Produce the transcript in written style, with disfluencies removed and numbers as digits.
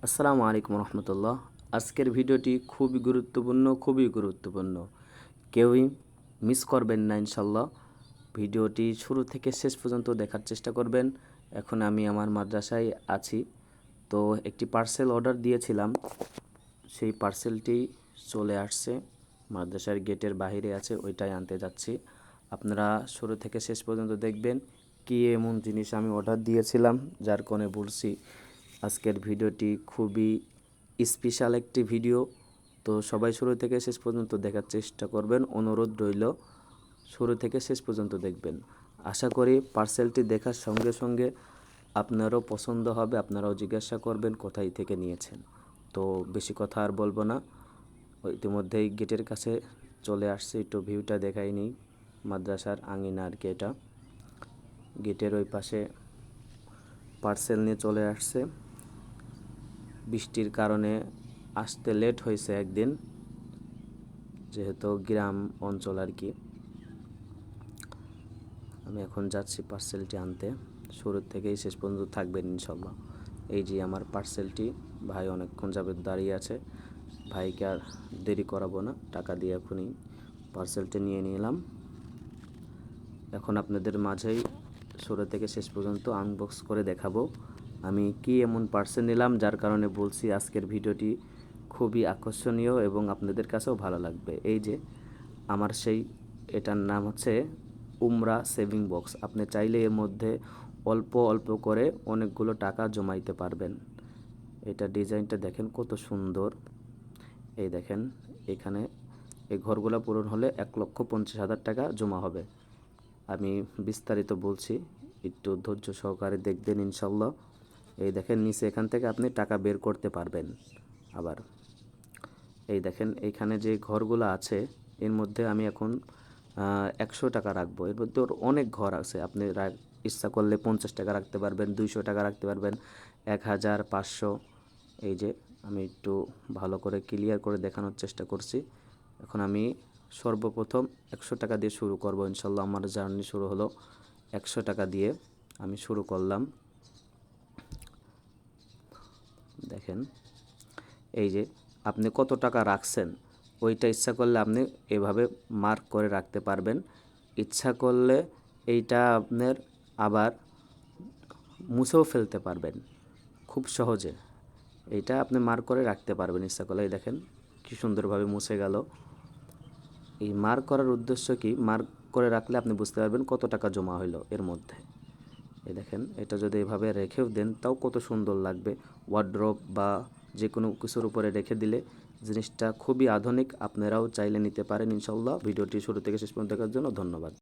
আসসালামু আলাইকুম রহমতুল্লাহ। আজকের ভিডিওটি খুবই গুরুত্বপূর্ণ। কেউই মিস করবেন না ইনশাল্লাহ। ভিডিওটি শুরু থেকে শেষ পর্যন্ত দেখার চেষ্টা করবেন। এখন আমি আমার মাদ্রাসায় আছি, তো একটি পার্সেল অর্ডার দিয়েছিলাম, সেই পার্সেলটি চলে আসছে, মাদ্রাসার গেটের বাইরে আছে, ওইটাই আনতে যাচ্ছি। আপনারা শুরু থেকে শেষ পর্যন্ত দেখবেন কী এমন জিনিস আমি অর্ডার দিয়েছিলাম, যার কারণে বলছি আজকের ভিডিওটি খুবই স্পেশাল একটি ভিডিও। তো সবাই শুরু থেকে শেষ পর্যন্ত দেখার চেষ্টা করবেন, অনুরোধ রইল শুরু থেকে শেষ পর্যন্ত দেখবেন। আশা করি পার্সেলটি দেখার সঙ্গে সঙ্গে আপনারও পছন্দ হবে, আপনারাও জিজ্ঞাসা করবেন কোথায় থেকে নিয়েছেন। তো বেশি কথা আর বলবো না, ইতিমধ্যেই গেটের কাছে চলে আসছে, একটু ভিউটা দেখাই নিই। মাদ্রাসার আঙিনা আর কি, এটা গেটের ওই পাশে পার্সেল নিয়ে চলে আসছে। বৃষ্টির কারণে আসতে লেট হয়েছে একদিন, যেহেতু গ্রাম অঞ্চল আর কি। আমি এখন যাচ্ছি পার্সেলটি আনতে, শুরু থেকেই শেষ পর্যন্ত থাকবেন ইনশাল্লাহ। এই যে আমার পার্সেলটি, ভাই অনেকক্ষণ যাবত দাঁড়িয়ে আছে, ভাইকে আর দেরি করাবো না, টাকা দিয়ে এখনই পার্সেলটি নিয়ে নিলাম। এখন আপনাদের মাঝেই শুরু থেকে শেষ পর্যন্ত আনবক্স করে দেখাবো আমি কি এমন পার্সেল নিলাম, যার কারণে বলছি আজকের ভিডিওটি খুবই আকর্ষণীয় এবং আপনাদের কাছেও ভালো লাগবে। এই যে আমার সেই, এটার নাম হচ্ছে উমরা সেভিং বক্স। আপনি চাইলে এর মধ্যে অল্প অল্প করে অনেকগুলো টাকা জমাইতে পারবেন। এটা ডিজাইনটা দেখেন কত সুন্দর। এই দেখেন, এখানে এই ঘরগুলো পূরণ হলে 1,50,000 টাকা জমা হবে। আমি বিস্তারিত বলছি, একটু ধৈর্য সহকারে দেখবেন ইনশাল্লাহ। এই দেখেন নিচে, এখান থেকে আপনি টাকা বের করতে পারবেন। আবার এই দেখেন এইখানে যে ঘরগুলো আছে, এর মধ্যে আমি এখন 100 টাকা রাখবো। এর মধ্যে ওর অনেক ঘর আছে, আপনি ইচ্ছা করলে 50 টাকা রাখতে পারবেন, 200 টাকা রাখতে পারবেন, 1000, 500। এই যে আমি একটু ভালো করে ক্লিয়ার করে দেখানোর চেষ্টা করছি। এখন আমি সর্বপ্রথম 100 টাকা দিয়ে শুরু করব ইনশাল্লাহ। আমার জার্নি শুরু হলো 100 টাকা দিয়ে, আমি শুরু করলাম। দেখেন এই যে আপনি কত টাকা রাখছেন, ওইটা ইচ্ছা করলে আপনি এভাবে মার্ক করে রাখতে পারবেন। ইচ্ছা করলে এইটা আপনার আবার মুছেও ফেলতে পারবেন খুব সহজে। এইটা আপনি মার্ক করে রাখতে পারবেন ইচ্ছা করলে। এই দেখেন কি সুন্দরভাবে মুছে গেল। এই মার্ক করার উদ্দেশ্য কি, মার্ক করে রাখলে আপনি বুঝতে পারবেন কত টাকা জমা হইলো এর মধ্যে। এই দেখেন, এটা যদি এভাবে রেখেও দেন তাও কত সুন্দর লাগবে। ওয়ার্ড্রোব বা যে কোনো কিছুর উপরে রেখে দিলে জিনিসটা খুবই আধুনিক। আপনারাও চাইলে নিতে পারেন ইনশাল্লাহ। ভিডিওটি শুরু থেকে শেষ পর্যন্ত দেখার জন্য ধন্যবাদ।